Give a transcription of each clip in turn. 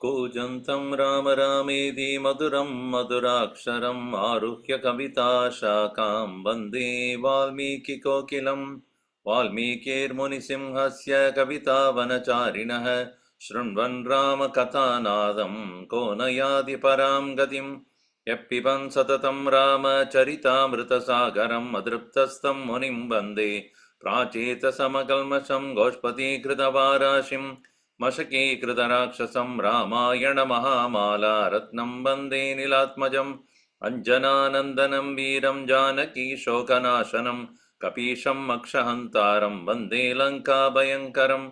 कूजन्तं राम रामेति मधुरं मधुराक्षरम् आरुह्य कविताशाखां वन्दे वाल्मीकिकोकिलं वाल्मीकिर्मुनिसिंहस्य कवितावनचारिणः शृण्वन् रामकथानादं को न याति परां गतिं यः पिबन् सततं रामचरितामृतसागरम् अदृप्तस्तं मुनिं वन्दे प्राचेतसमकल्मषं गोष्पदीकृतवाराशिं मशकीकृतराक्षसं रामायणमहामाला रत्नं वन्दे नीलात्मजम् अञ्जनानन्दनं वीरं जानकीशोकनाशनं कपीशं मक्षहन्तारं वन्दे लङ्काभयङ्करं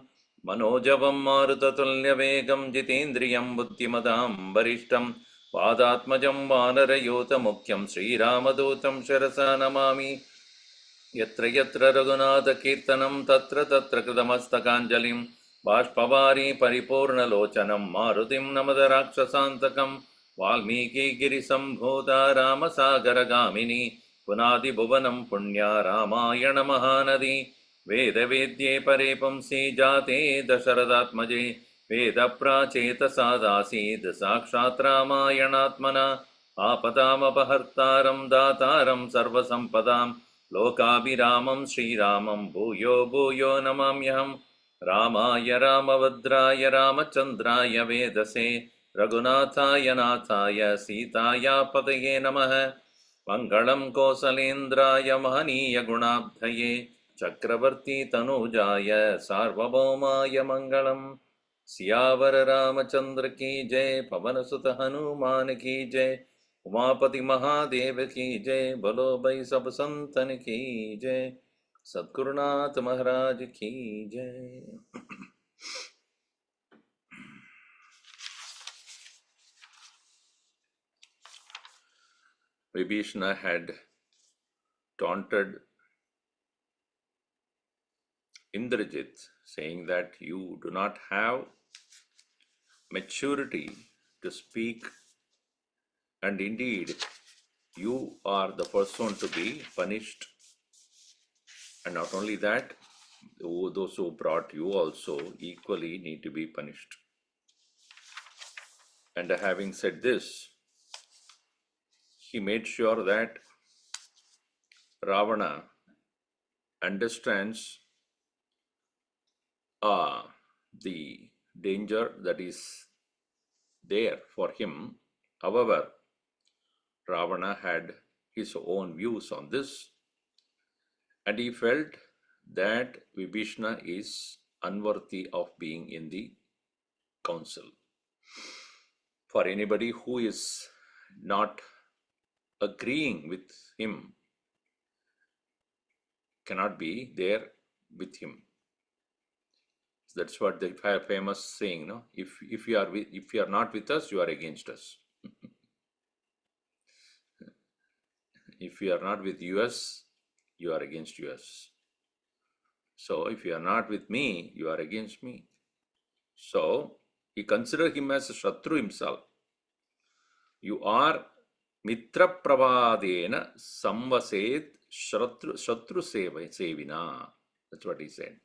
मनोजवं मारुततुल्यवेगं जितेन्द्रियं बुद्धिमतां वरिष्ठं वादात्मजं वानरयूथमुख्यं श्रीरामदूतं शिरसा नमामि यत्र यत्र रघुनाथकीर्तनं तत्र तत्र कृतमस्तकाञ्जलिं बाष्पवारी परिपूर्णलोचनं मारुतिं नमद राक्षसान्तकं वाल्मीकिगिरिसम्भूता रामसागरगामिनी पुनादिभुवनं पुण्या रामायणमहानदी वेदवेद्ये परे पुंसि जाते दशरथात्मजे वेदप्राचेतसादासीद् साक्षात् रामायणात्मना आपदामपहर्तारं दातारं सर्वसम्पदां लोकाभिरामं श्रीरामं भूयो भूयो नमाम्यहम् रामाय रामभद्राय रामचन्द्राय वेदसे रघुनाथाय नाथाय सीताया पतये नमः मङ्गलं कौसलेन्द्राय महनीय गुणाब्धये चक्रवर्ती तनूजाय सार्वभौमाय मङ्गलम् सियावर रामचंद्र की जय पवन सुत हनुमान की जय उमापति महादेव की जय बोलो भाई सब संतन की जय सद्गुरुनाथ महाराज की जय। Vibhishana had taunted Indrajit, saying that you do not have maturity to speak, and indeed you are the first one to be punished. And not only that, those who brought you also equally need to be punished. And having said this, he made sure that Ravana understands the danger that is there for him. However, Ravana had his own views on this, and he felt that Vibhishana is unworthy of being in the council. For anybody who is not agreeing with him cannot be there with him. That's what the famous saying, no? If you are not with us, you are against us. If you are not with US, you are against US. So if you are not with me, you are against me. So he considered him as a Shatru himself. You are Mitra Pravadena Samvaset Shatru Sevina. That's what he said.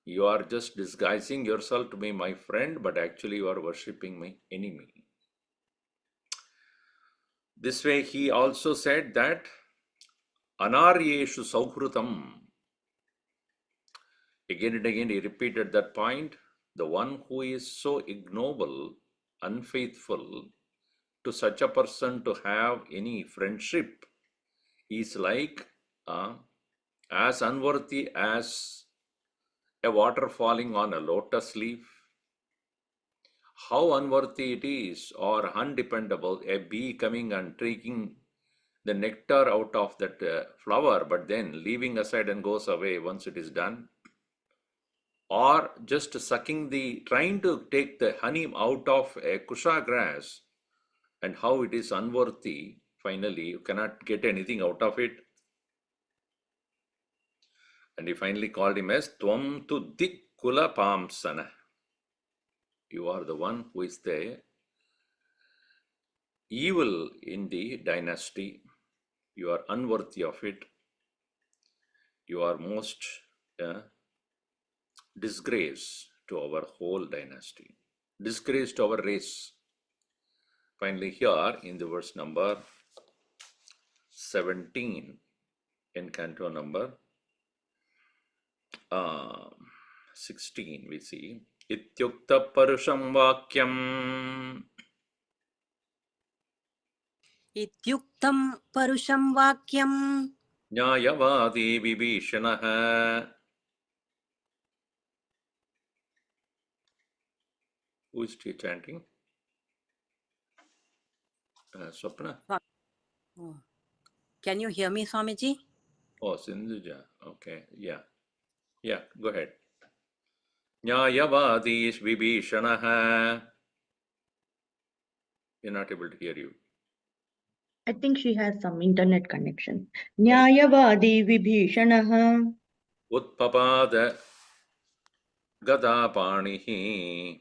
You are just disguising yourself to be my friend, but actually you are worshipping my enemy. This way he also said that Anaryeshu Sauhrutam. Again and again he repeated that point. The one who is so ignoble, unfaithful, to such a person to have any friendship is like as unworthy as a water falling on a lotus leaf. How unworthy it is, or undependable, a bee coming and taking the nectar out of that flower, but then leaving aside and goes away once it is done. Or just trying to take the honey out of a kusha grass, and how it is unworthy. Finally, you cannot get anything out of it. And he finally called him as Tvam tu dik kula pamsana. You are the one who is the evil in the dynasty. You are unworthy of it. You are most disgrace to our whole dynasty. Disgrace to our race. Finally, here in the verse number 17, in canto number 16, we see Ityukta Parusham Vakyam. Ityuktam Parusham Vakyam Nyayavadi Vibhishanaha. Who is chanting? Swapna? Oh. Can you hear me, Swamiji? Oh, Sindhuja. Okay, yeah. Yeah, go ahead. Nyayavadi Vibhishanaha. We're not able to hear you. I think she has some internet connection. Nyayavadi Vibhishanaha. Utpapada Gadapanihi.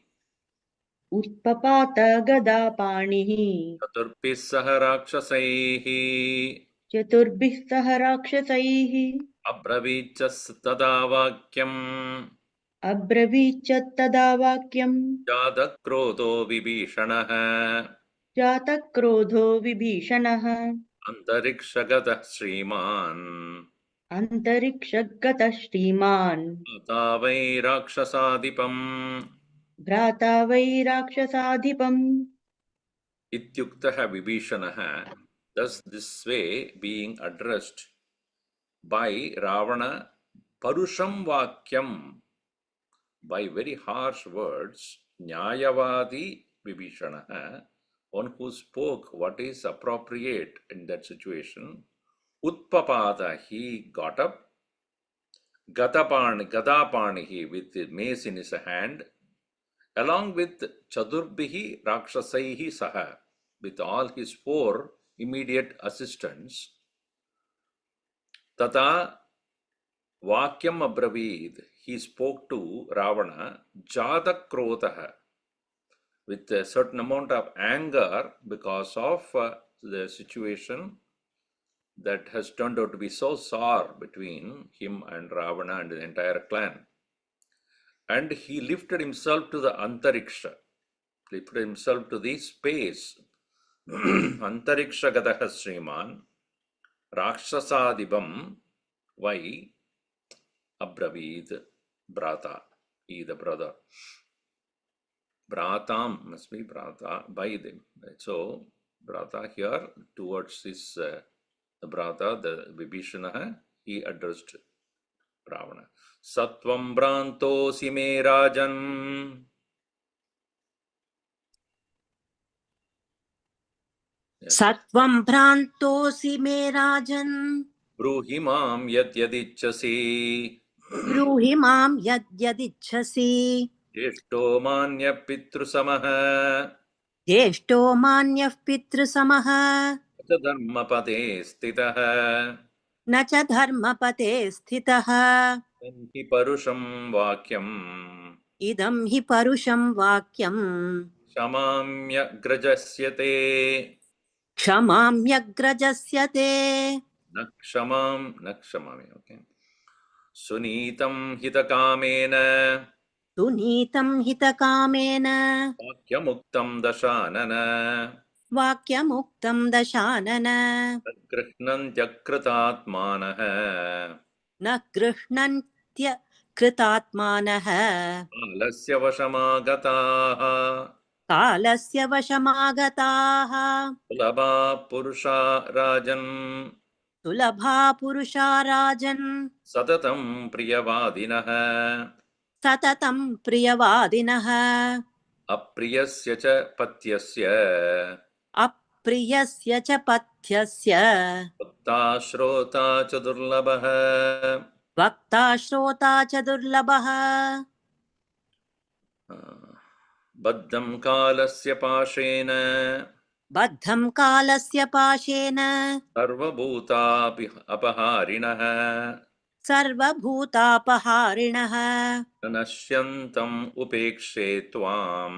Utpapata Gadapanihi. Chaturbhih saha rakshasaihi. Chaturbhih saha rakshasaihi. Abravicchas tada vakyam. Abravichat tada vakyam. Jadakrodho vibhishanaha. Jatakrodho Vibhishanaha. Antarikshagatah Sriman. Antarikshagata Shriman. Atavai Rakshasadipam. Bhrata vai Rakshasadipam. Ityuktaha Vibhishanaha. Thus, this way being addressed by Ravana, Parusham Vakyam, by very harsh words, Nyayavadi Vibhishanaha, one who spoke what is appropriate in that situation. Utpapada, he got up. Gadapanihi, with the mace in his hand, along with Chaturbhihi Rakshasaihi Saha, with all his 4 immediate assistants. Tata Vakyam Abravid, he spoke to Ravana, Jadakrotaha, with a certain amount of anger because of the situation that has turned out to be so sour between him and Ravana and the entire clan. And he lifted himself to the Antariksha, lifted himself to the space. Antariksha Gadaha Sriman, Rakshasadibam, why? Abravid, Brata, he the brother. Bratam must be Brata, by them. So, Brata here, towards his the Brata, the Vibhishanaha, he addressed Ravana. Satvam Branto Sime Rajan. Satvam Bhrantosi me Rajan. Bruhi Mam Yat Yadichasi. Bruhi Mam Yad Yadichasi. Jeshto Manya Pitru Samaha. Jeshto Manyah Pitru Samaha. Dharmapate Stitaha. Nacha Dharmapate Sthitaha. Hi Parusham Vakyam. Idam hi Parusham Vakyam. Shamamya Grajasyate. Kshamamyagrajasyate. Nakshamami, okay. Sunitam Hitakamena. Sunitam hitakamena. Vakyamuktam Dashanana. Vakyamuktam dashanana. Krishnantyakratatmanaha. Na krishnantya kritatmanaha. Alasya Vashamagataha. Kalasya vashamagataha. Kulabha Purusha Rajan. सुलभा पुरुषा राजन् Satatam priyavadinaha सततं प्रियवादिनः apriyasya cha patyasya अप्रियस्य च पथ्यस्य Bhakta shrota cha durlabha. वक्ता श्रोता च दुर्लभः Baddham kalasya pashena बद्धं कालस्य पाशेन sarvabhuta apaharinaha सर्वभूतापहारिणः Nasyantam upekshe tvam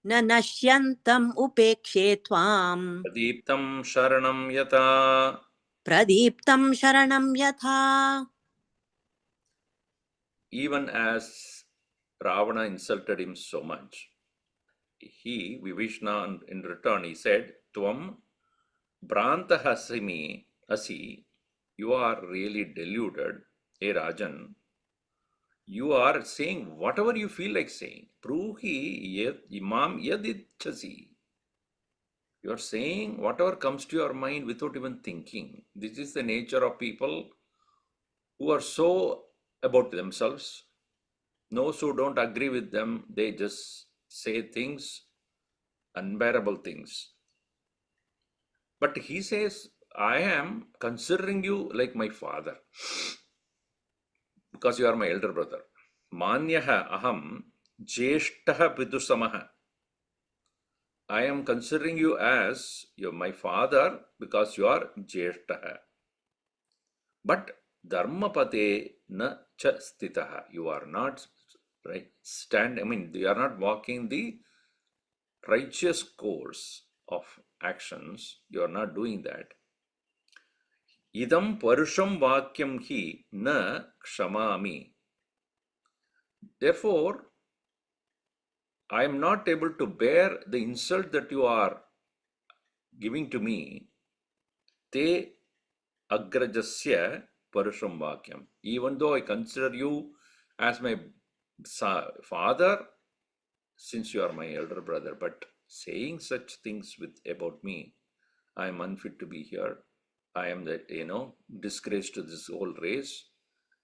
न नश्यन्तम् उपेक्षे त्वाम् Pradiptam sharanam yata. प्रदीप्तं शरणं यथा. Even as Ravana insulted him so much, Vivishna, in return, he said, Tvam Brantahasimi Asi, you are really deluded, hey Rajan. You are saying whatever you feel like saying. Pruhi yad imam yadichasi. You are saying whatever comes to your mind without even thinking. This is the nature of people who are so about themselves. Those who don't agree with them, they just say things, unbearable things. But he says, I am considering you like my father because you are my elder brother. Manyaha aham jeshtaha pidusamaha. I am considering you as my father because you are jeshtaha. But dharmapate na cha stitaha. You are not right. You are not walking the righteous course of actions. You are not doing that. Idam parusham vakyam hi na kshamami. Therefore, I am not able to bear the insult that you are giving to me. Te agrajasya parusham vakyam. Even though I consider you as my father, since you are my elder brother, but saying such things about me, I am unfit to be here. I am the disgrace to this whole race,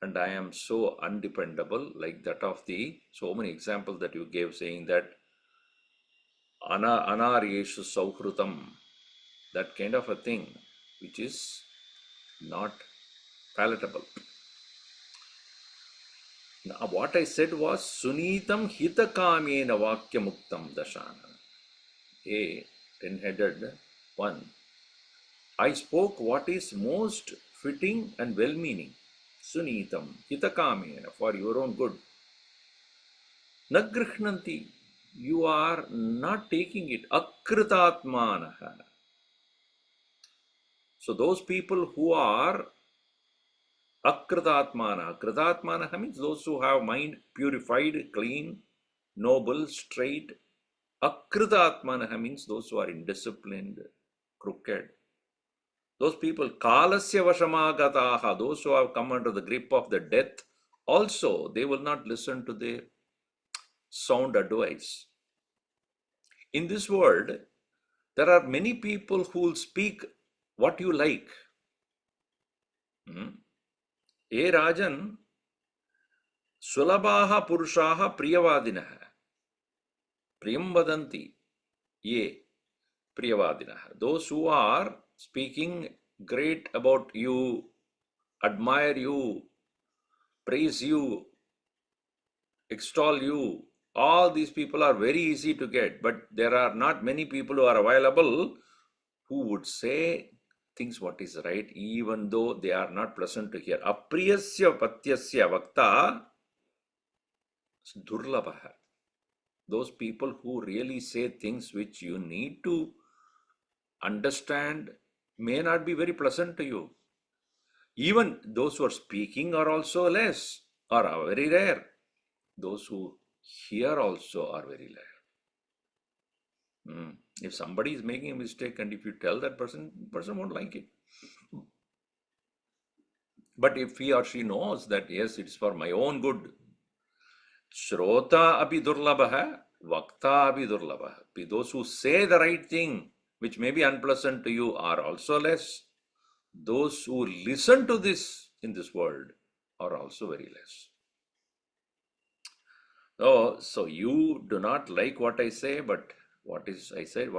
and I am so undependable, like that of the so many examples that you gave, saying that anaryeshu sauhrutam, that kind of a thing, which is not palatable. Now, what I said was sunitam hitakamena vakyamuktam dashana. A 10-headed one. I spoke what is most fitting and well-meaning. Sunitam, hitakamena, for your own good. Nagrihnanti, you are not taking it. Akritatmanaha. So those people who are akritatmanaha. Kritatmanaha means those who have mind purified, clean, noble, straight. Akritatmanaha means those who are indisciplined, crooked. Those people, kalasya vashamagataha, those who have come under the grip of the death, also they will not listen to the sound advice. In this world, there are many people who will speak what you like. E Rajan, Sulabhaha Purushaha Priyavadinaha. Priyam Vadanti. Ye Priyavadinaha. Those who are speaking great about you, admire you, praise you, extol you, all these people are very easy to get, but there are not many people who are available who would say things what is right, even though they are not pleasant to hear. Apriyasya patyasya vakta durlabha. Those people who really say things which you need to understand may not be very pleasant to you. Even those who are speaking are also less, or are very rare. Those who hear also are very rare. If somebody is making a mistake and if you tell that person won't like it. But if he or she knows that yes, it's for my own good, Shrota api durlabha, Vakta api durlabha. Those who say the right thing, which may be unpleasant to you, are also less. those who listen to this in this world are also very less. Oh, so you do not like what I say, but what I said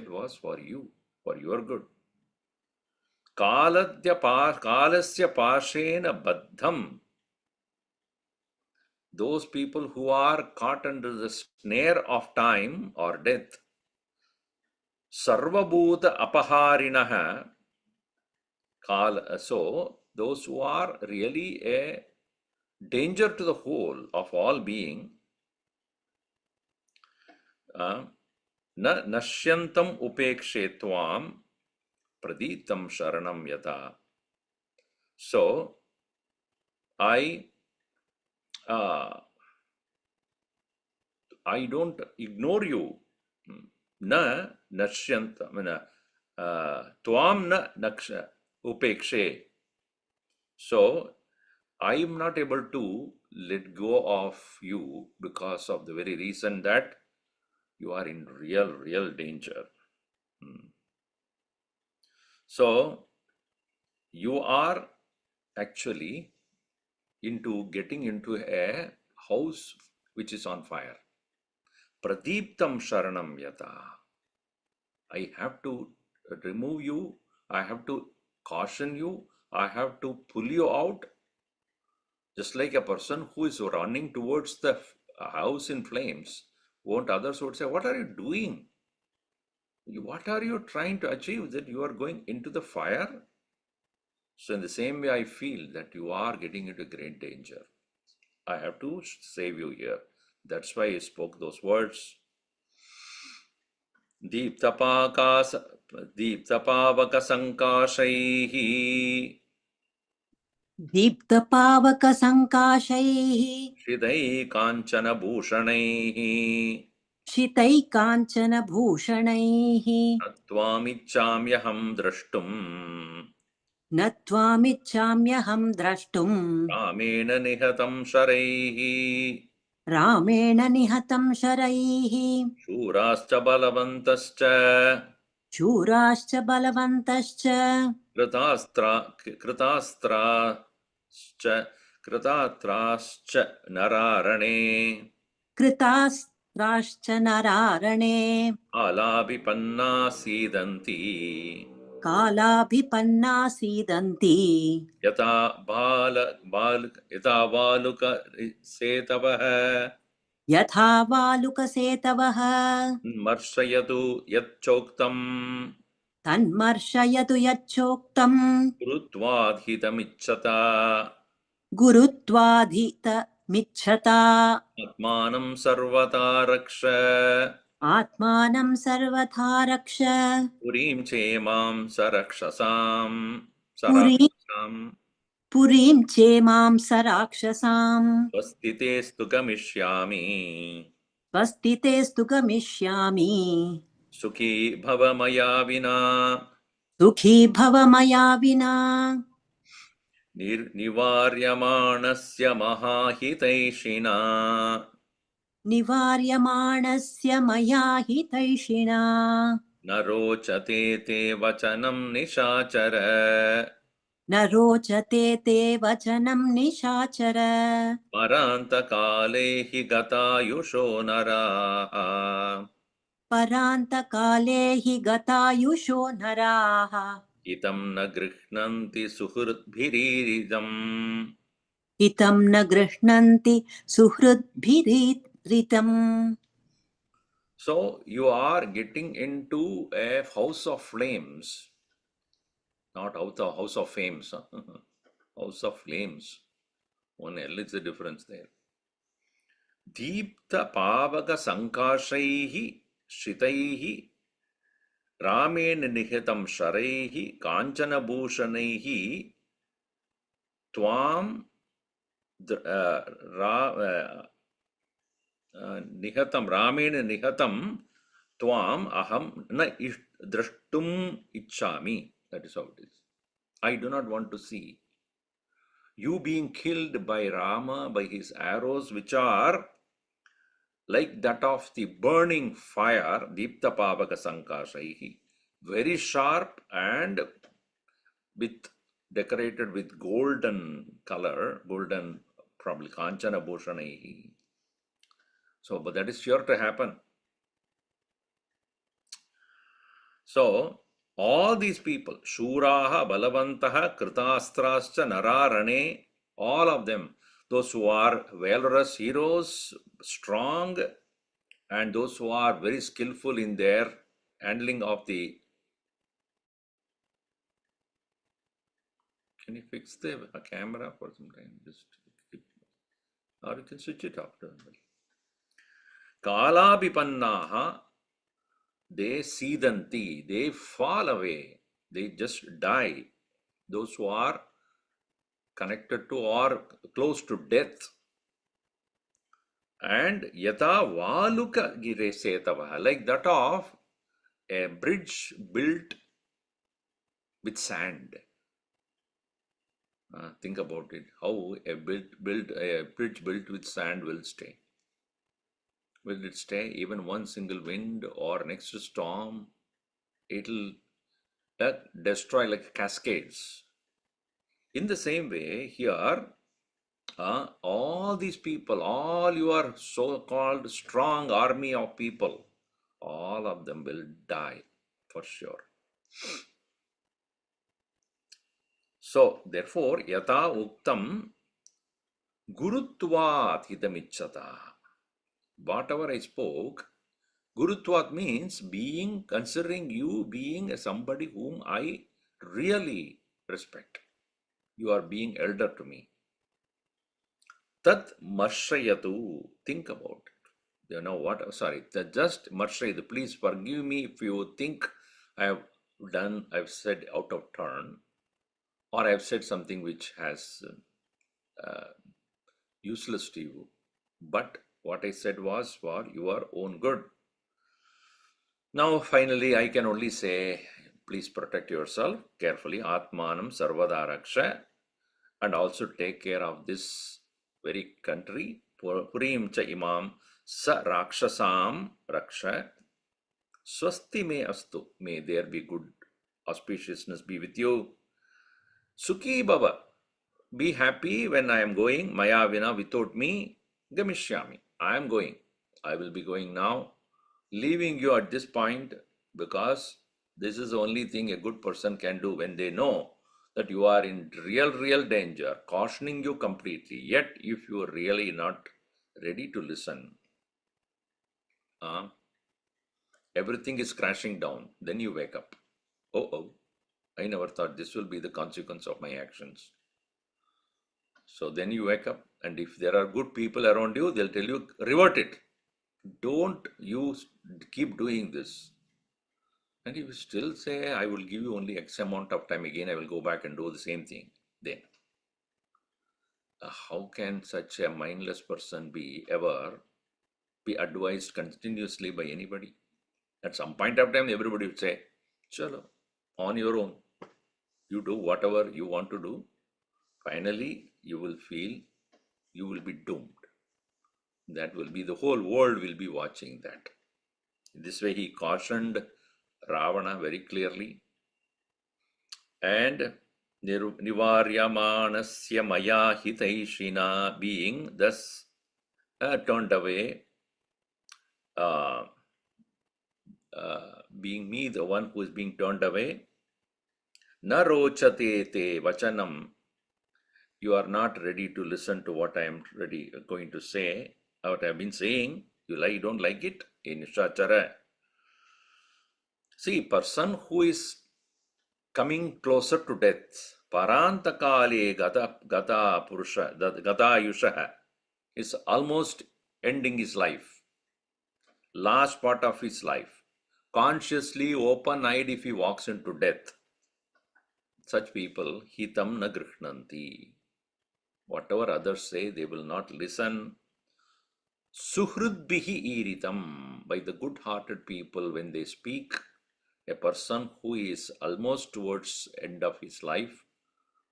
was for you, for your good. Kalasya pashena baddham. Those people who are caught under the snare of time or death. Sarvabhuta apaharinaha. So those who are really a danger to the whole of all being, na nashyantam upekshe tvam praditam sharanam yata. So I don't ignore you. Na nashyanta, tvam na naksha upekshe. So I am not able to let go of you because of the very reason that you are in real danger. So you are actually getting into a house which is on fire. Pradiptam sharanam yata. I have to remove you. I have to caution you. I have to pull you out. Just like a person who is running towards the house in flames, won't others would say, what are you doing? What are you trying to achieve that you are going into the fire? So in the same way, I feel that you are getting into great danger. I have to save you here. That's why I spoke those words. Deeptapavaka sankashaihi दीप्तपावकसङ्काशैः Shridai kanchana bhushanaihi शितैकाञ्चनभूषणैः Nattvamicchamyaham drashtum न त्वामिच्छाम्यहं द्रष्टुम् Ramena nihatam sharaihi रामेण निहतं शरैः Shurascha balavantascha शूराश्च बलवन्तश्च कृतास्त्राश्च नरारणे कृतास्त्राश्च नरारणे आलाभिपन्ना सीदन्ति कालाभिपन्ना सीदन्ति यथा बालुकसेतवः यथा वालुकसेतवः मर्शयतु यच्चोक्तम् तन्मर्शयतु यच्चोक्तम् गुरुत्वाधितमिच्छता गुरुत्वाधितमिच्छता आत्मानं सर्वथा रक्ष आत्मानं सर्वथा रक्ष पुरीं चेमां पुरी सराक्षसाम् पुरीं चेमां सराक्षसाम् स्वस्तितेस्तु गमिष्यामि स्वस्तितेस्तु गमिष्यामि सुखी भव मया विना सुखी भव मया विना निवार्यमाणस्य महाहितैषिणा निवार्यमाणस्य मया हितैषिणा न रोचते ते वचनं निशाचर न रोचते ते वचनं निशाचर परान्तकाले हि गतायुषो नराः परान्तकाले हि गतायुषो नराः इतं न गृह्णन्ति सुहृद्भिरीरिदम् हितं न गृह्णन्ति सुहृद्भिरीरितम्. So you are getting into a house of flames, not out of house of fames. House of flames. One L is the difference there. Deepta pavaga sankashaihi shritaihi ramen nihitam sharaihi kanchana bhushanaihi tvam nihatam ramen nihatam tvam aham na drashtum ichchami. That is how it is. I do not want to see you being killed by Rama, by his arrows, which are like that of the burning fire, Deepta Pavaka Sankashaihi, very sharp and with decorated with golden color, golden, probably Kanchana Bhushanaihi. So, but that is sure to happen. So, all these people, Shuraha, Balavantaha, Kritastrascha, Nararane, all of them, those who are valorous heroes, strong, and those who are very skillful in their handling of the. Can you fix the camera for some time? Just or you can switch it off. Kalabipannaha, they sidanti, they fall away, they just die. Those who are connected to or close to death. And yata valuka giresetava, like that of a bridge built with sand. Think about it. How a bridge built with sand will stay. Will it stay? Even one single wind or next storm, it'll destroy like cascades. In the same way, here, all these people, all your so-called strong army of people, all of them will die for sure. So, therefore, yata uktam gurutvat hidamichata. Whatever I spoke, gurutvat means being, considering you being somebody whom I really respect. You are being elder to me. Tat marshayatu. Think about it. You know what? Sorry, just marshayatu. Please forgive me if you think I have done, I've said out of turn, or I've said something which has useless to you. But what I said was for your own good. Now, finally, I can only say, please protect yourself carefully. Atmanam sarvadaraksha, and also take care of this very country. Purim cha imam sa rakshasam raksha. Swasti me astu. May there be good auspiciousness be with you. Sukhi baba. Be happy when I am going. Maya vina, without me, gamishyami. I am going. I will be going now. Leaving you at this point, because this is the only thing a good person can do when they know that you are in real danger, cautioning you completely. Yet, if you are really not ready to listen, everything is crashing down. Then you wake up. Oh, I never thought this will be the consequence of my actions. So then you wake up, and if there are good people around you, they'll tell you, revert it. Don't you keep doing this. And if you still say, I will give you only X amount of time, again I will go back and do the same thing, then how can such a mindless person be advised continuously by anybody? At some point of time, everybody would say, chalo, on your own. You do whatever you want to do. Finally, you will feel you will be doomed. That will be, the whole world will be watching that. This way he cautioned Ravana very clearly. And Nivaryamanasya maya hitaishina, being thus turned away, being me, the one who is being turned away. Na rochate te vachanam. You are not ready to listen to what I am going to say, what I have been saying. You don't like it? In Shachara. See, person who is coming closer to death, parantakale gata purusha, gata yusha, is almost ending his life, last part of his life, consciously open-eyed if he walks into death. Such people, hitam na grihnanti. Whatever others say, they will not listen. Suhrudbihi iritam. By the good-hearted people, when they speak, a person who is almost towards end of his life,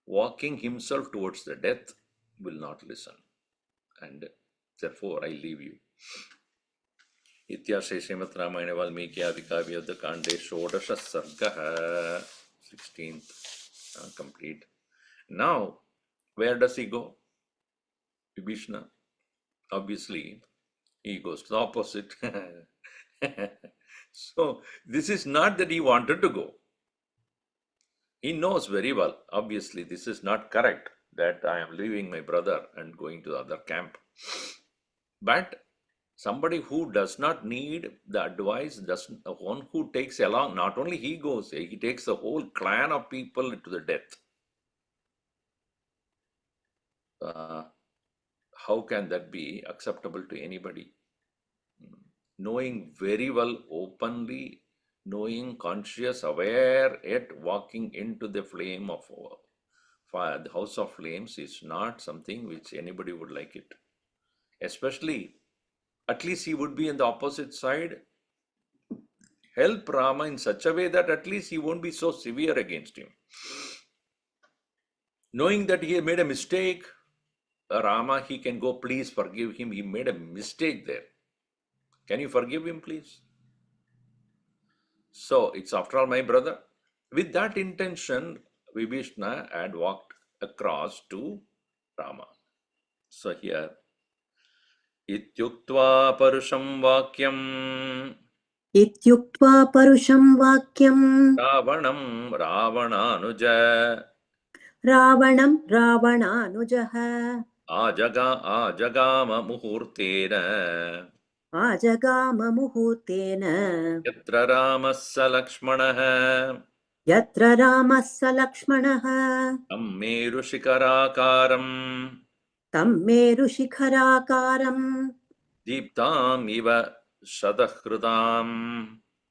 walking himself towards the death, will not listen. And therefore, I leave you. Ityashe Srimad Ramayana Valmiki Yuddhakanda Sarga, 16th complete. Now, where does he go? Vibhishana. Obviously, he goes to the opposite. So, this is not that he wanted to go. He knows very well, obviously, this is not correct, that I am leaving my brother and going to the other camp. But somebody who does not need the advice, one who takes along, not only he goes, he takes the whole clan of people to the death. How can that be acceptable to anybody? Knowing very well, openly, knowing, conscious, aware, yet walking into the flame of fire, the house of flames is not something which anybody would like it. Especially, at least he would be in the opposite side, help Rama in such a way that at least he won't be so severe against him. Knowing that he made a mistake, Rama, he can go, please forgive him, he made a mistake there. Can you forgive him, please? So, it's after all my brother. With that intention, Vibhishana had walked across to Rama. So here, Ityuktva parusham vakyam इत्युक्त्वा परुषं वाक्यं Ravanam Ravananuja रावणं रावणानुजः Ajagama muhurtena आजगाम मुहूर्तेन Yatra Ramassa Lakshmanaha यत्र रामः स लक्ष्मणः Ammeru Shikarakaram तं मेरुशिखराकारं Deeptam Iva Shadahrutam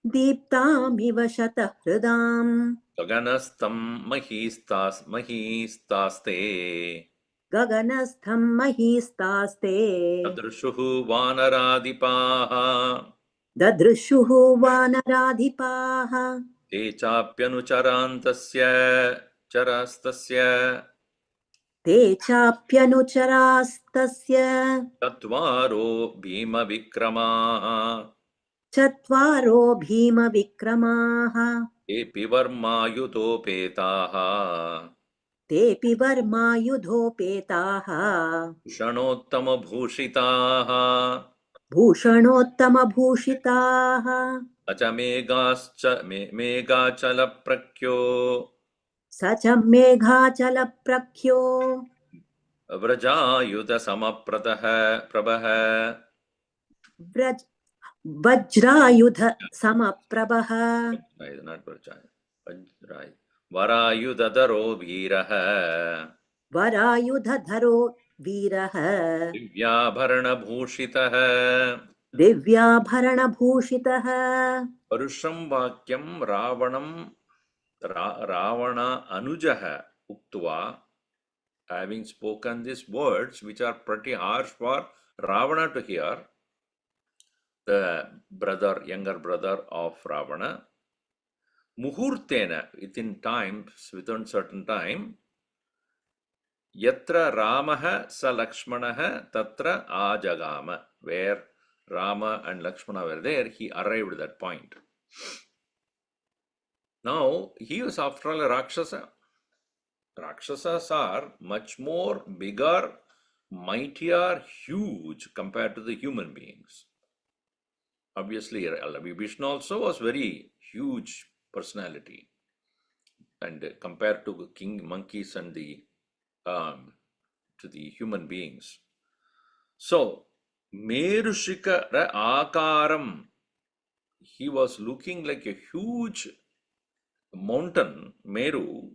दीप्तामिव शतहृदां Gaganastam Mahistaste गगनस्थं महीस्तास्ते Tadrushuhu Vanaradipaha ददृशुः वानराधिपाः Te Chapyanucharantasya Charastasya ते चाप्यनुचरास्तस्य Tatvaro Bhima Vikramaha चत्वारो भीमविक्रमाः Epi Varmayutopetaha तेऽपि वर्मायुधोपेताः Shanottama Bhushitaha भूषणोत्तमभूषिताः Megachala Prakyo स च मेघाचलप्रख्यो Vrajayuta Samaprataha Prabaha Vraj वज्रायुध समप्रभः not Vrajaya Vajray Varayudadaro Viraha वरायुधधरो वीरः Divyabharana Bhushitaha दिव्याभरणभूषितः Parusham Vakyam Ravanam Ravana Anujaha Uktva, having spoken these words which are pretty harsh for Ravana to hear, the brother, younger brother of Ravana, Muhurtena, within certain time, Yatra Ramaha sa Lakshmanaha Tatra Ajagama, where Rama and Lakshmana were there, he arrived at that point. Now, he was after all a Rakshasa. Rakshasas are much more bigger, mightier, huge compared to the human beings. Obviously, Vibhishana also was very huge personality, and compared to king monkeys and the to the human beings. So, Merushikara Akaram, he was looking like a huge mountain, Meru,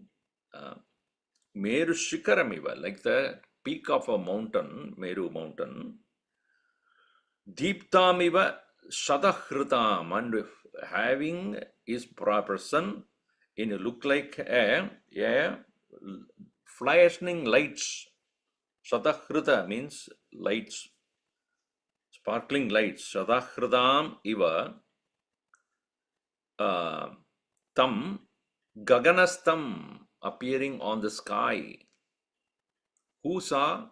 Merushikaram, like the peak of a mountain, Meru mountain, Deeptamiva Shadahritam, and having his person in a look like a flashing lights. Shadahrita means lights, sparkling lights. Shadahritam iva tam gaganastam, appearing on the sky. Who saw?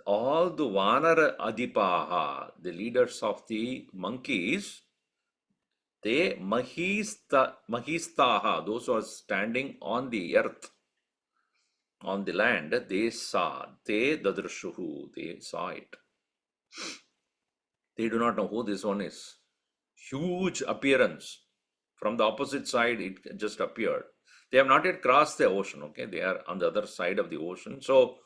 All the Vanara Adipaha, the leaders of the monkeys, they Mahistaha, those who are standing on the earth, on the land, they saw, they dadrushuhu, they saw it. They do not know who this one is. Huge appearance. From the opposite side, it just appeared. They have not yet crossed the ocean, okay? They are on the other side of the ocean. So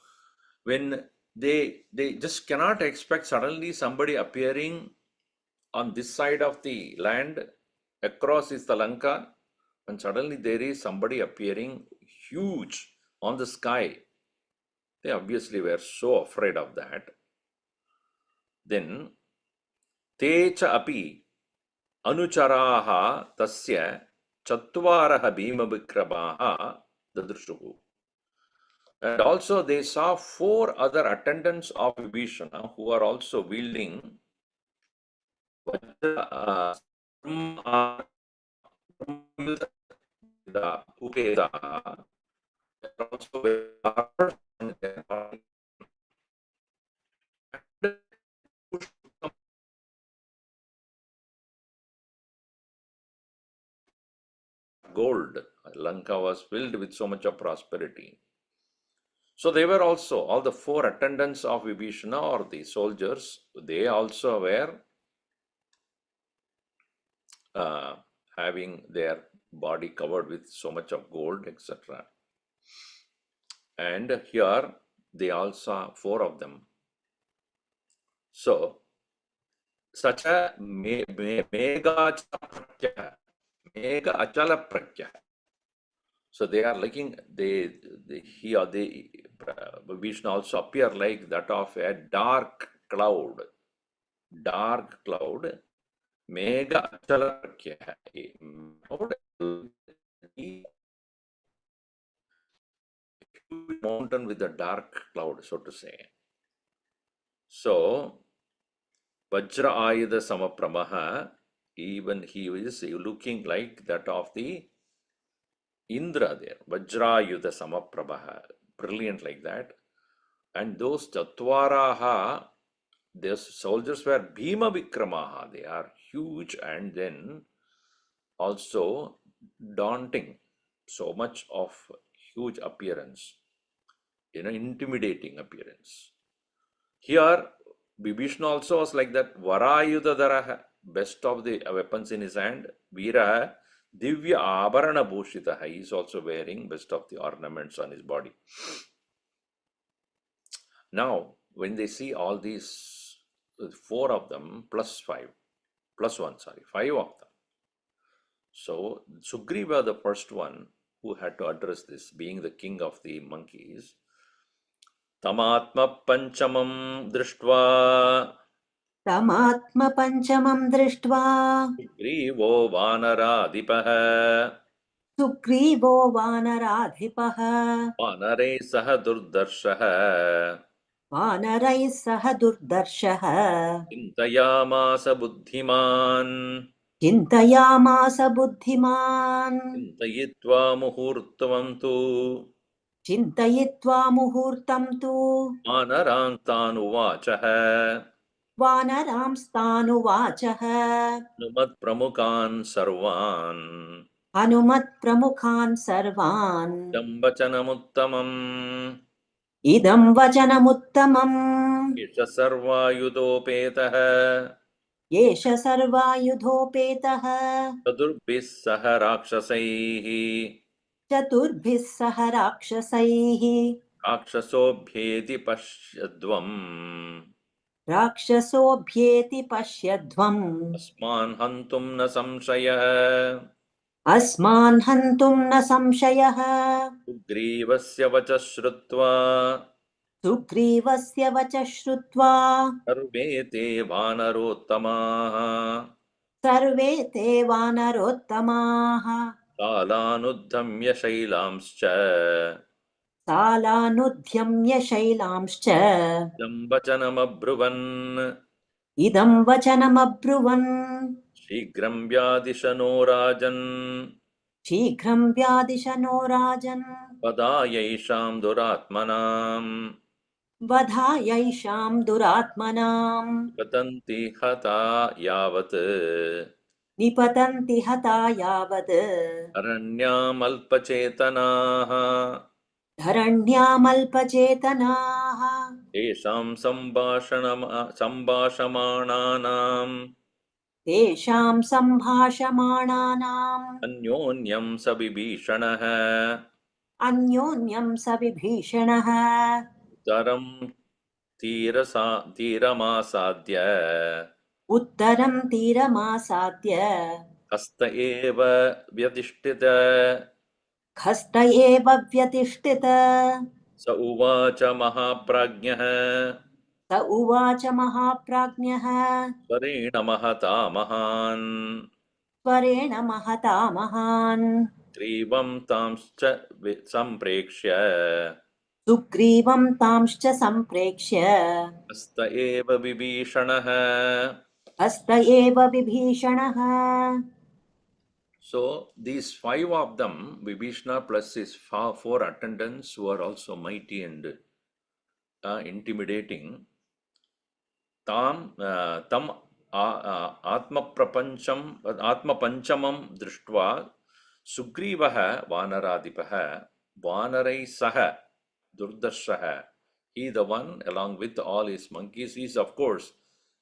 when they just cannot expect suddenly somebody appearing on this side of the land, across is the Lanka, and suddenly there is somebody appearing huge on the sky. They obviously were so afraid of that. Then, te cha api anucharaha tasya chatvaraha bhima dadrushuhu. And also they saw 4 other attendants of Vibhishana who are also wielding the Upeda, also gold. Lanka was filled with so much of prosperity. So they were also, all the 4 attendants of Vibhishana or the soldiers, they also were having their body covered with so much of gold, etc. And here they all saw 4 of them. So, such a mega achala prakya. So they are looking, he or they, Vishnu also appear like that of a dark cloud. Dark cloud, mega achala prakya. Mountain with a dark cloud, so to say. So, Vajra Ayuda Samapramaha, even he is looking like that of the Indra there, Vajrayuda Samaprabha, brilliant like that. And those Chatvaraha, those soldiers were Bhima Vikramaha, they are huge and then also daunting, so much of huge appearance, intimidating appearance. Here, Vibhishna also was like that, Varayuda Daraha, best of the weapons in his hand, Veera, Divya Abarana Bhushitaha, he is also wearing best of the ornaments on his body. Now, when they see all these 4 of them, plus 1, 5 of them. So, Sugriva, the first one who had to address this, being the king of the monkeys, Tamatma Panchamam Drishtva तमात्म पंचमं दृष्ट्वा Sugrivo Vanaradipaha सुग्रीवो वानराधिपः Vanare Saha Durdarshaha वानरैः सह दुर्दर्शः Chintayamasa Buddhiman चिन्तयामास बुद्धिमान् Chintayitva Muhurtavam tu चिन्तयित्वा मुहूर्तं तु Manarantanuvachaha वानरांस्तानुवाचः Numat Pramukan Sarvan हनुमत्प्रमुखान् सर्वान् Dambachanamuttamam इदं वचनमुत्तमम् Isha Sarvayudopetaha येष सर्वायुधोपेतः Chadurbis Saha Rakshasaihi चतुर्भिः सह राक्षसैः Rakshasobhyeti Pashyadvam राक्षसोऽभ्येति पश्यध्वम् Asman Hantum na Samshayah अस्मान् हन्तुं न संशयः Sugrivasya Vacha Shrutva सुग्रीवस्य वचः श्रुत्वा Sarve te Vanarottamaha सर्वे ते वानरोत्तमाः Kalanuddhamya Shailamscha सालानुध्यम्य शैलांश्च Dambachanamabruvan इदं वचनमब्रुवन् Shigram Vyadishano Rajan शीघ्रं व्यादिशनो राजन् Padayaisham Duratmanam वधायैषां दुरात्मनाम् Patanti Hata Yavat निपतन्ति हता यावत् Aranyam Alpachetanaha धरण्यामल्पचेतनाः तेषां सम्भाषमाणानाम् तेषां सम्भाषमाणानाम् अन्योन्यं स विभीषणः अन्योन्यं स विभीषणः उत्तरं तीरमासाद्य उत्तरं तीरमासाद्य हस्त एव व्यतिष्ठित खस्त एव व्यतिष्ठित स उवाच महाप्राज्ञः स उवाच महाप्राज्ञः स्वरेण महता महान् स्वरेण महता महान् ग्रीवं तांश्च सम्प्रेक्ष्य सुग्रीवं तांश्च सम्प्रेक्ष्य हस्त एव विभीषणः. हस्त एव विभीषणः. So these five of them, Vibhishana plus his four attendants, who are also mighty and intimidating, tam atmapanchamam drishtva Sugrivaha Vanaradipaha Vanarai Saha Durdarshaha. He, the one along with all his monkeys, is of course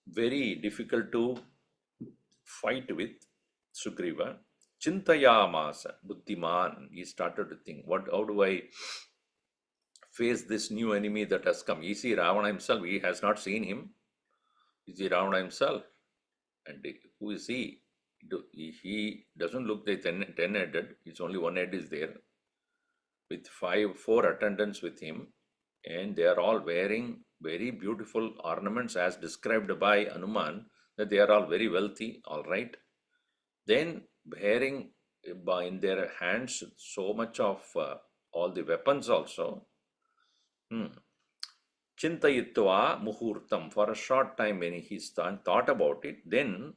very difficult to fight with. Sugriva Chintayamasa Buddhiman. He started to think, how do I face this new enemy that has come? Is he Ravana himself? He has not seen him. Is he Ravana himself? And who is he? He doesn't look like ten-headed. It's only one head is there, with four attendants with him, and they are all wearing very beautiful ornaments as described by Hanuman, that they are all very wealthy, all right. Then bearing in their hands so much of all the weapons also. Chintayitva muhurtam. For a short time when he thought about it, then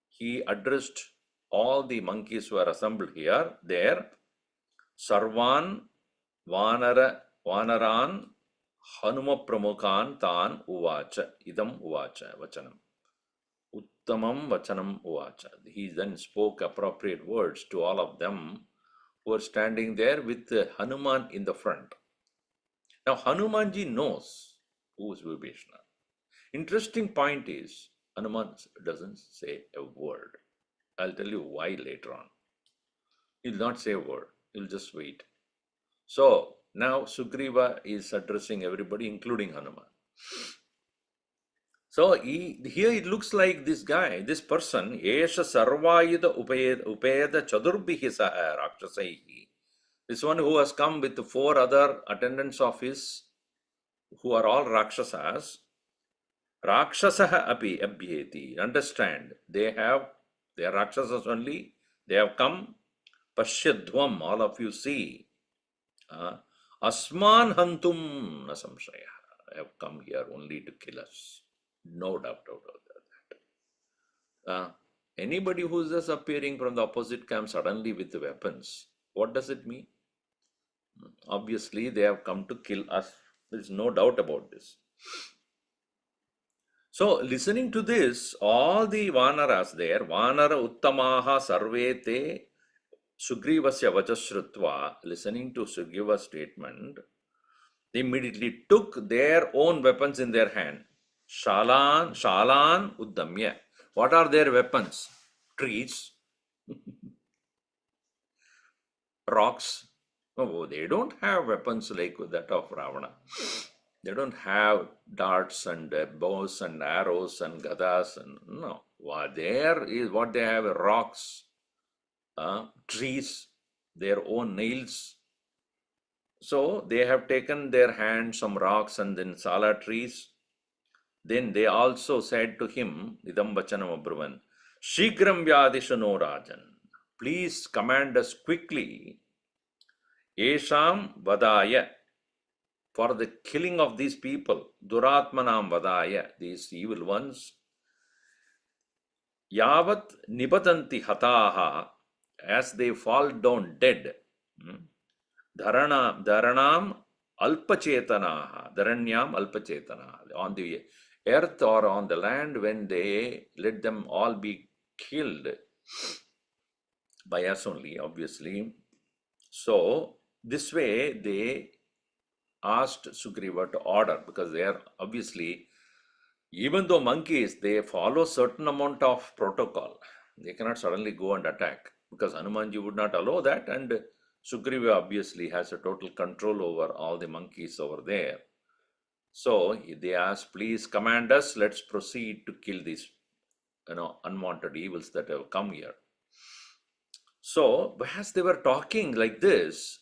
he addressed all the monkeys who are assembled there. Sarvan Vanaran Hanuma Pramukhan Tan Uvacha. Idam Uvacha Vachanam. Uttamam Vachanam Uvacha. He then spoke appropriate words to all of them who are standing there with Hanuman in the front. Now Hanumanji knows who is Vibhishana. Interesting point is, Hanuman doesn't say a word. I'll tell you why later on. He'll not say a word. He'll just wait. So now Sugriva is addressing everybody, including Hanuman. So here it looks like this guy, this person, Esha Sarvayuda Upeda Chadurbihi Saha Rakshasaihi. This one who has come with 4 other attendants of his, who are all Rakshasas. Rakshasaha api abhyeti. Understand, they are Rakshasas only. They have come. Pashyadhvam, all of you see. Asman hantum nasamshaya. Have come here only to kill us. No doubt about that. Anybody who is just appearing from the opposite camp suddenly with the weapons, what does it mean? Obviously, they have come to kill us. There is no doubt about this. So, listening to this, all the Vanaras there, Vanara Uttamaha Sarvete Sugrivasya Vachashrutva, listening to Sugriva's statement, they immediately took their own weapons in their hand. Shalan Uddamya. What are their weapons? Trees, rocks. Oh, they don't have weapons like that of Ravana. They don't have darts and bows and arrows and gadas and no. What they have rocks, trees, their own nails. So they have taken their hands some rocks and then sala trees. Then they also said to him, Idam Vachanam Abruvan, Shigram Vyadishano Rajan. Please command us quickly. Esham Vadaya. For the killing of these people, Duratmanam Vadaya, these evil ones, Yavat Nipatanti Hataha, as they fall down dead, Dharanam Alpachetanaha, Dharanyam Alpachetanaha, on the earth or on the land, when they let them all be killed by us only, obviously. So, this way they asked Sugriva to order, because they are obviously, even though monkeys, they follow certain amount of protocol. They cannot suddenly go and attack, because Hanumanji would not allow that, and Sugriva obviously has a total control over all the monkeys over there. So they asked, please command us, let's proceed to kill these unwanted evils that have come here. So as they were talking like this,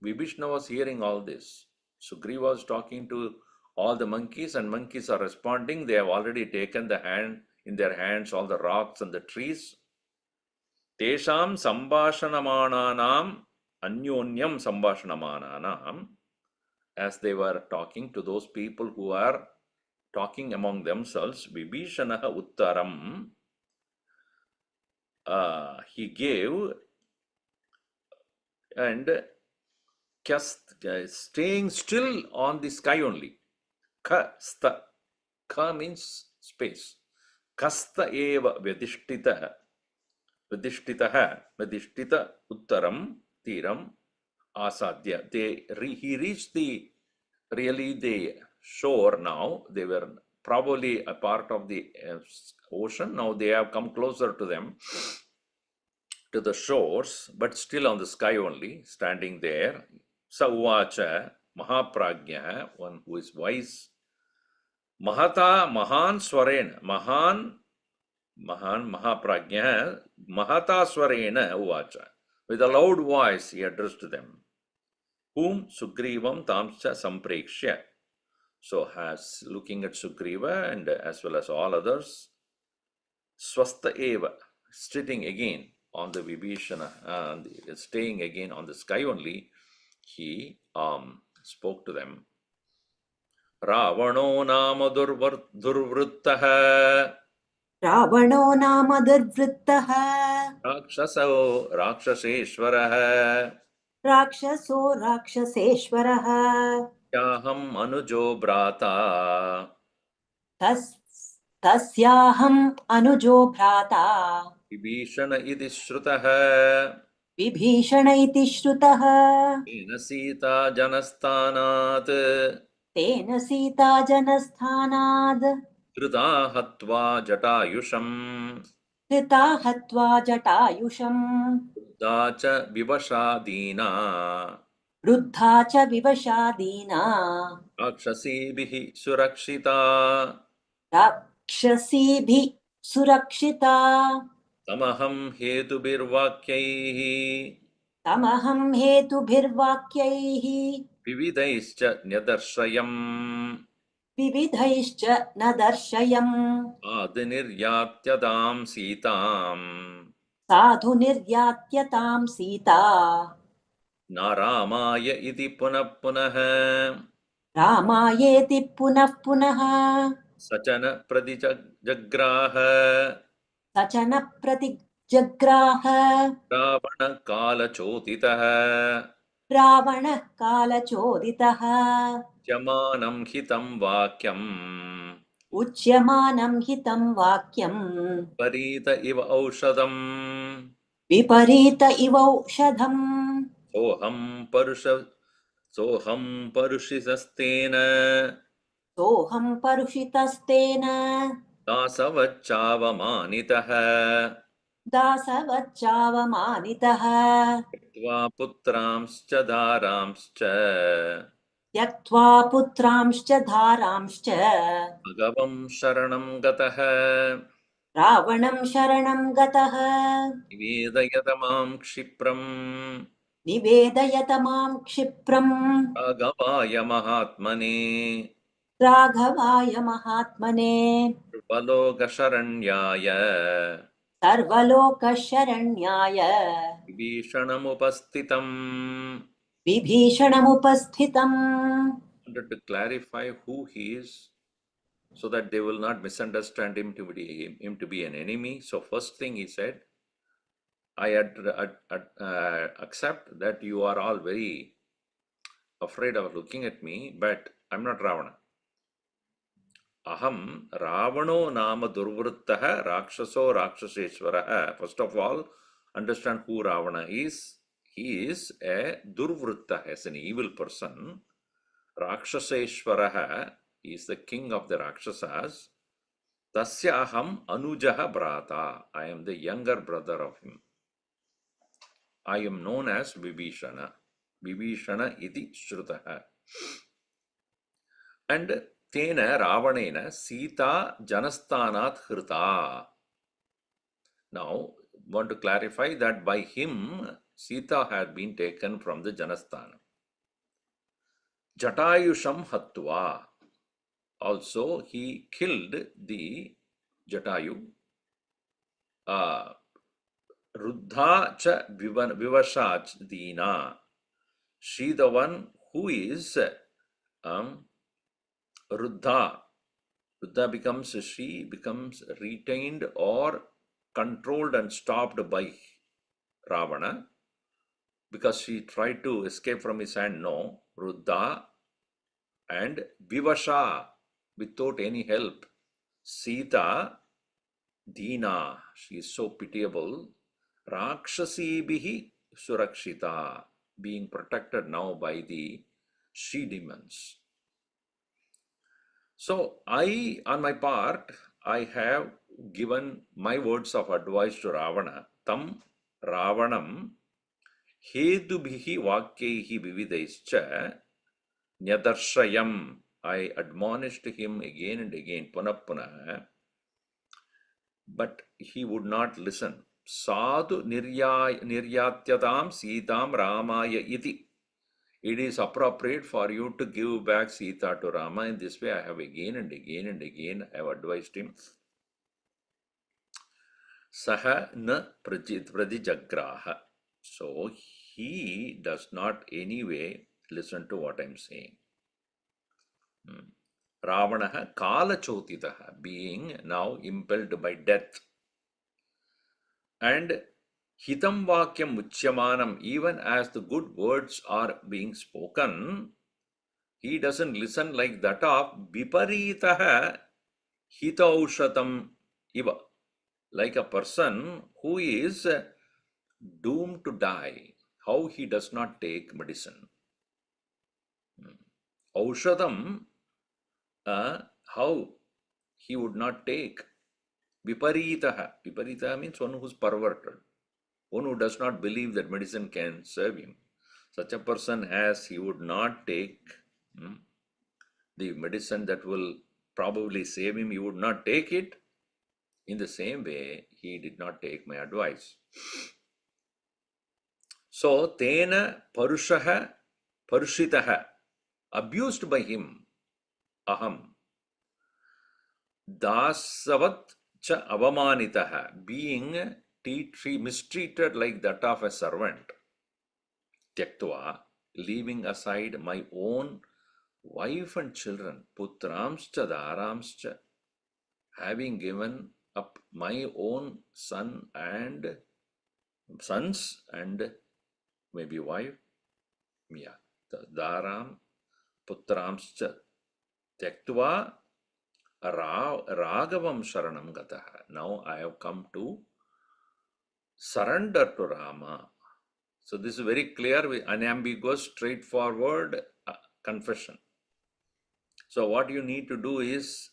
Vibhishana was hearing all this. Sugriva was talking to all the monkeys, and monkeys are responding. They have already taken in their hands all the rocks and the trees. Tesham sambhashanamananam anyonyam sambhashanamananam. As they were talking to those people who are talking among themselves, Vibhishana uttaram, he gave, and staying still on the sky only. Ka sta. Ka means space. Kasta eva vedishtita uttaram tiram asadya. He reached the shore now. They were probably a part of the ocean. Now they have come closer to them, to the shores, but still on the sky only, standing there. Sa uvacha mahaprajna, one who is wise. Mahata mahan swarena, mahan mahaprajna, mahata swarena uvacha. With a loud voice he addressed them. Whom Sugrivam tamscha samprekshya. So as looking at Sugriva and as well as all others, swasta eva, sitting again on the Vibhishana, staying again on the sky only, he spoke to them. Ravano nama durvruttaha. Ravano nama durvruttaha. Rakshaso rakshaseshwaraha. Rakshaso rakshaseshwaraha. Tasyaham anujo brata. Tasyaham anujo bhrata. Vibhishana iti shrutaha. Vibhishana iti shrutaha. Tena sita janasthanat. Tena sita janasthanad. Krita hatva jatayusham. Krita hatva jatayusham. Buddha cha vivashadina. Ruddha cha vivashadina. Rakshasibhi surakshita. Rakshasibhi surakshita. Tamaham hetubirvakyaihi. Tamaham hetubhirvakyaihi. Vividaischa nyadarshayam. Vividhaischa nadarshayam. Adiniryatyadam sitam. Sadhu niryatyatam sita. Naramaya iti punah punah. Ramayeti punah punah. Sachana pradijagraha. Sachana pratijagraha. Ravana kala chotitaha. Ravana kala choditaha. Jamanam hitam vakyam. Uchyamanam hitam vakyam. Parita iva aushadam. Viparita ivaushadham. Soham parushisastena. Soham parushitastena. Dasavachavamanitaha. Dasavachavamanitaha. Tva putramscha dharamscha. Yaktva putramscha dharamscha. Bhagavam sharanam gataha. Ravanam sharanam gataha. Nivedayatamam kshipram. Nivedayatamam kshipram. Raghavaya mahatmane. Raghavaya mahatmane. Sarvaloka sharanyaya. Sarvaloka sharanyaya. Vibhishanam upastitam. Vibhishanam upasthitam. Wanted to clarify who he is, so that they will not misunderstand him to be an enemy. So first thing he said, I accept that you are all very afraid of looking at me, but I'm not Ravana. Aham Ravano nama durvruttaha rakshaso rakshaseshwaraha. First of all, understand who Ravana is. He is a durvrutta, as an evil person. Rakshaseshwaraha is the king of the Rakshasas. Tasya aham anujaha brata. I am the younger brother of him. I am known as Vibhishana. Vibhishana iti shrutaha. And tena Ravanena Sita Janasthanat Hrita. Now, want to clarify that by him, Sita had been taken from the Janasthana. Jatayusham Hatva. Also, he killed the Jatayu. Ruddha cha vivashach dina. She the one who is Ruddha. Ruddha becomes, she becomes retained or controlled and stopped by Ravana because she tried to escape from his hand. No, Ruddha and Vivasha without any help. Sita Dina, she is so pitiable. Rakshasibihi Surakshita, being protected now by the she demons. So I, on my part, I have given my words of advice to Ravana. Tam Ravanam Hedubhihi Vakyaihi Vividaischa Nyadarshayam. I admonished him again and again, punah. But he would not listen. Sadhu niryatyadam Sitam Ramaya iti. It is appropriate for you to give back Sita to Rama. In this way, I have again and again and again I have advised him. Saha na pradijagraha. So he does not anyway listen to what I am saying. Ravanaha kala chotitaha, being now impelled by death. And hitam vakyam muchyamanam, even as the good words are being spoken, he doesn't listen like that of viparitaha hitaushatam iva, like a person who is doomed to die. How he does not take medicine. Aushadam, how he would not take. Viparitaha. Viparitaha means one who is perverted. One who does not believe that medicine can serve him. Such a person, as he would not take the medicine that will probably save him, he would not take it. In the same way, he did not take my advice. So, tena parushaha parushitaha, abused by him, aham, dasavat cha avamanitaha, being mistreated like that of a servant, tyaktva, leaving aside my own wife and children, putramscha dharamscha, having given up my own sons and maybe wife, dharam, putramscha, tyaktva ragavam sharanam gataha. Now I have come to surrender to Rama. So this is very clear, unambiguous, straightforward confession. So what you need to do is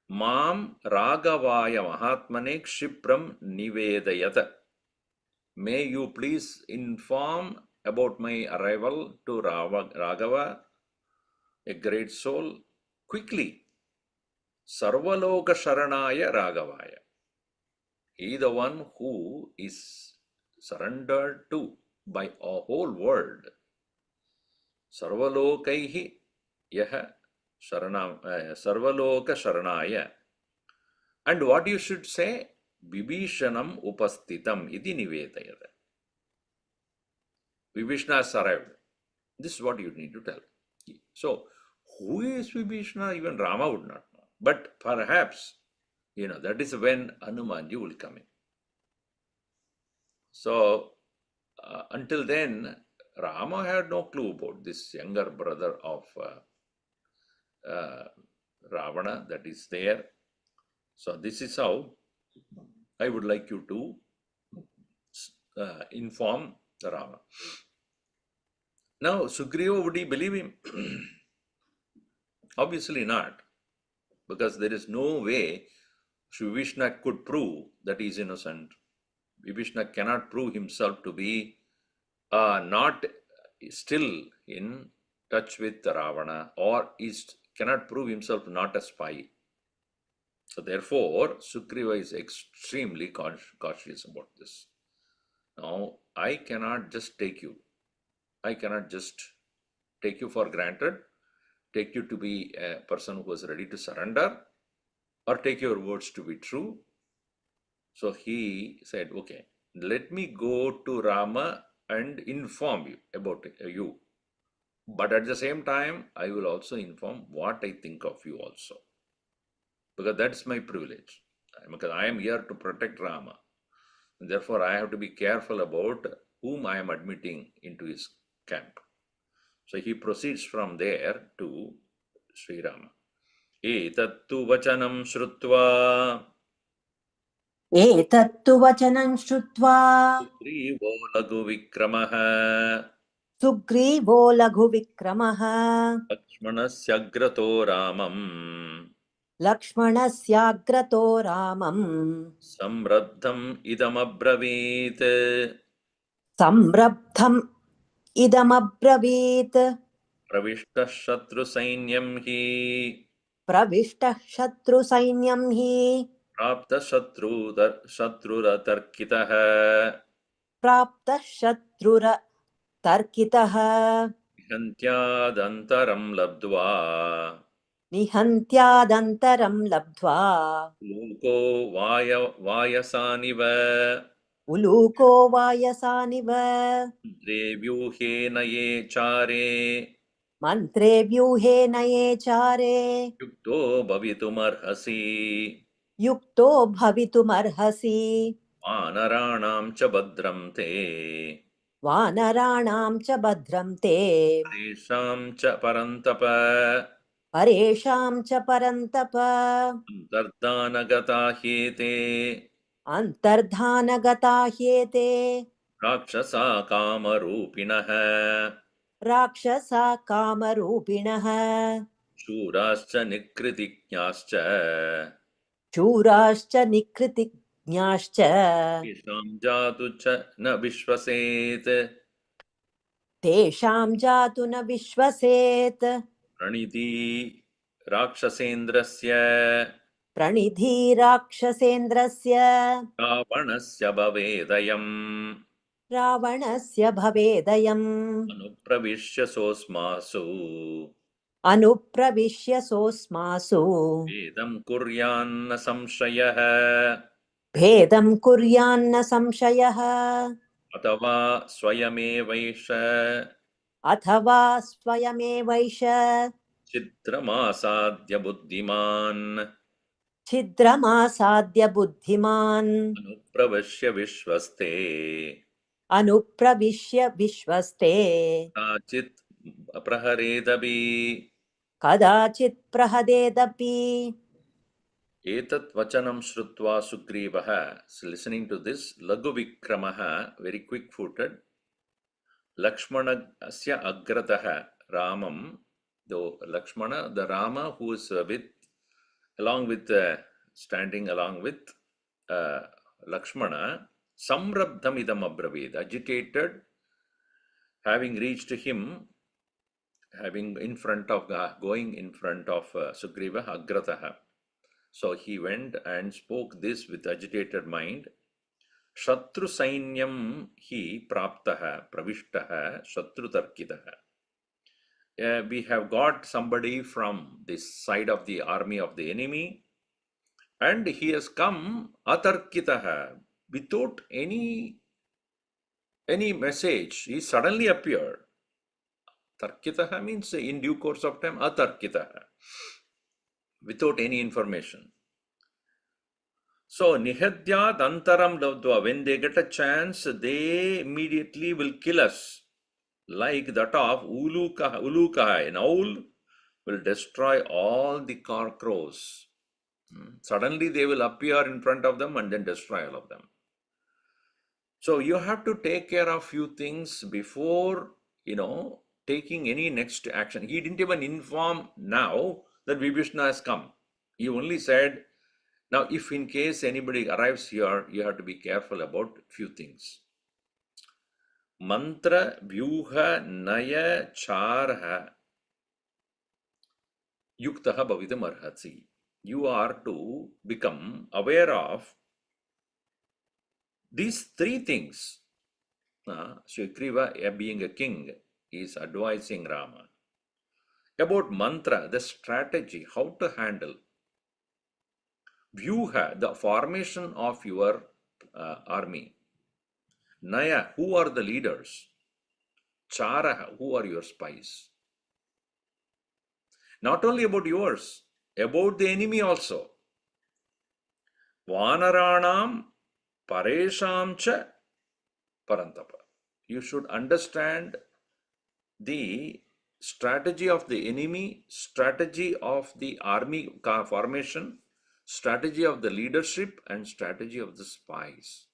Mam Ragavaya Mahatmane Kshipram Nivedayata. May you please inform about my arrival to Raghava, a great soul, quickly. Sarvaloka Sharanaya Ragavaya. He the one who is surrendered to by a whole world. Sarvalokaihi yaha Sarvaloka Sharanaya. And what you should say? Vibhishanam upastitam iti nivedayata. Vibhishana has arrived. This is what you need to tell. So, who is Vibhishana? Even Rama would not know. But perhaps, that is when Hanumanji will come in. So, until then, Rama had no clue about this younger brother of Ravana that is there. So, this is how I would like you to inform Rama. Now, Sugriva, would he believe him? Obviously not, because there is no way Vibhishana could prove that he is innocent. Vibhishana cannot prove himself to be not still in touch with Ravana, or cannot prove himself not a spy. So therefore, Sugriva is extremely cautious about this. Now, I cannot just take you. I cannot just take you for granted, take you to be a person who is ready to surrender, or take your words to be true. So he said, okay, let me go to Rama and inform you about you. But at the same time, I will also inform what I think of you also. Because that's my privilege. Because I am here to protect Rama. Therefore, I have to be careful about whom I am admitting into his camp. So he proceeds from there to Sri Rama. Etattu vachanam shrutva एतत्तु वचनं श्रुत्वा Sugrivo lagu vikramaha सुग्रीवो लघुविक्रमः Lakshmanasyagrato Ramam लक्ष्मणस्याग्रतो रामम् Samraddham idam abravit संरब्धम् इदमब्रवीत् Pravishta shatru sainyam hi प्रविष्टः शत्रुसैन्यं हि Prapta shatruratarkitaha प्राप्तः शत्रुरतर्कितः Nihantyadantaram labdva निहन्त्यादन्तरं लब्ध्वा Luko vayasaniva उलूको वायसानिव Devyuhena ye chare मन्त्रे व्यूहे नये चारे Yukto bhavitumarhasi युक्तो भवितुमर्हसि Vanaranam cha badram te वानराणां च भद्रं ते Paresham cha parantapa परेषां च परन्तप Antardhanagata hete अन्तर्धानगता ह्येते Rakshasa kamarupinaha राक्षसा कामरूपिणः Shurascha nikritiknyascha शूराश्च निकृतिज्ञाश्च Isham jatu cha na vishvaset तेषां जातु न विश्वसेत् Pranidhi Rakshasendrasya प्रणिधि राक्षसेन्द्रस्य Ravanasya bhavedayam रावणस्य भवेदयम् Anupravishya sosmasu अनुप्रविश्य सोऽस्मासु Vedam kuryanna samshayah भेदं कुर्यान्न संशयः Atava swayamevaisha अथवा स्वयमेवैष Chidramasadya buddhiman छिद्रमासाद्य बुद्धिमान् Anupravashya vishvaste अनुप्रविश्य विश्वस्ते Achit praharedabi कदाचित् प्रहदेदपि Etat vachanam shrutva Sugrivaha. So listening to this, Lagu Vikramaha, very quick-footed. Lakshmana asya agrataha Ramam. Though Lakshmana, the Rama who is standing along with Lakshmana, Samrabdham idam abraved, agitated, having reached him, going in front of Sugriva, agrataha. So he went and spoke this with agitated mind. Shatru sainyam hi praptaha pravishtaha shatru tarkitaha. We have got somebody from this side of the army of the enemy, and he has come atarkitaha without any message. He suddenly appeared. Tarkitaha means in due course of time, atarkitaha, without any information. So, nihadyad antaram lavdva, when they get a chance, they immediately will kill us. Like that of Uluka, an owl will destroy all the crows. Suddenly they will appear in front of them and then destroy all of them. So you have to take care of few things before, taking any next action. He didn't even inform now that Vibhishana has come. He only said, now if in case anybody arrives here, you have to be careful about few things. Mantra, vyuha, naya, charha, yuktaha bhavitam arhasi. You are to become aware of these three things. Sugriva, being a king, is advising Rama about mantra, the strategy, how to handle. Vyuha, the formation of your army. Naya, who are the leaders? Charaha, who are your spies? Not only about yours, about the enemy also. Vanaranam paresham cha parantapa. You should understand the strategy of the enemy, strategy of the army formation, strategy of the leadership, and strategy of the spies.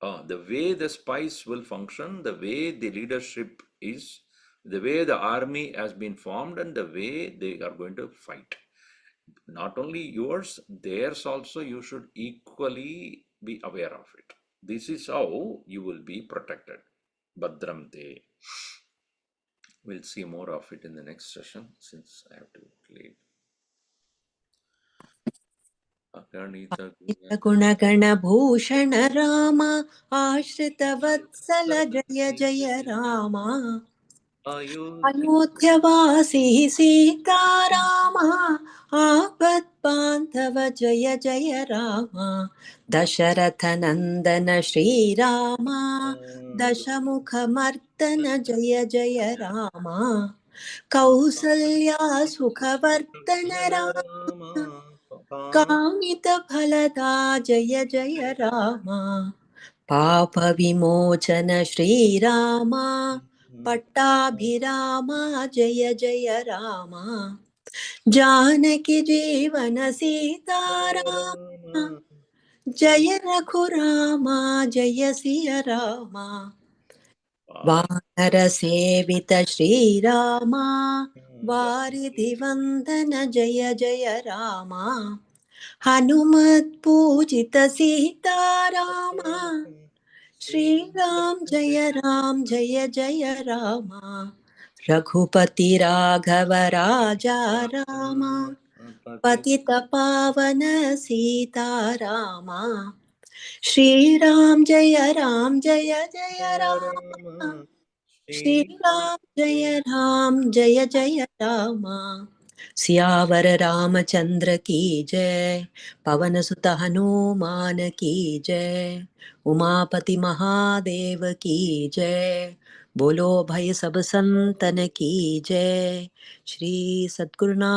The way the spies will function, the way the leadership is, the way the army has been formed, and the way they are going to fight. Not only yours, theirs also, you should equally be aware of it. This is how you will be protected. Badram te. We'll see more of it in the next session since I have to leave. गुणगणभूषण Ram आश्रितवत्सल जय जय राम अयोध्यवासी सीताराम आपद्बान्धव जय जय राम दशरथनन्दन श्रीराम दशमुखमर्दन जय जय राम कौसल्या सुखवर्धन राम कामितफलदा जय जय राम पापविमोचन श्रीराम पट्टाभिराम जय जय राम जानकी जीवन सीताराम जय रघुराम जय सिया राम वानर सेवित श्रीराम वारिधि वंदन जय जय राम हनुमत पूजित सीताराम श्रीराम जय जय राम रघुपति राघव राजा राम पतित पावन सीताराम श्रीराम जय राम श्रीराम जय जय राम सियावर रामचंद्र की जय पवन सुत हनुमान की जय उमापति महादेव की जय बोलो भाई सब संतन की जय श्री सद्गुरुनाथ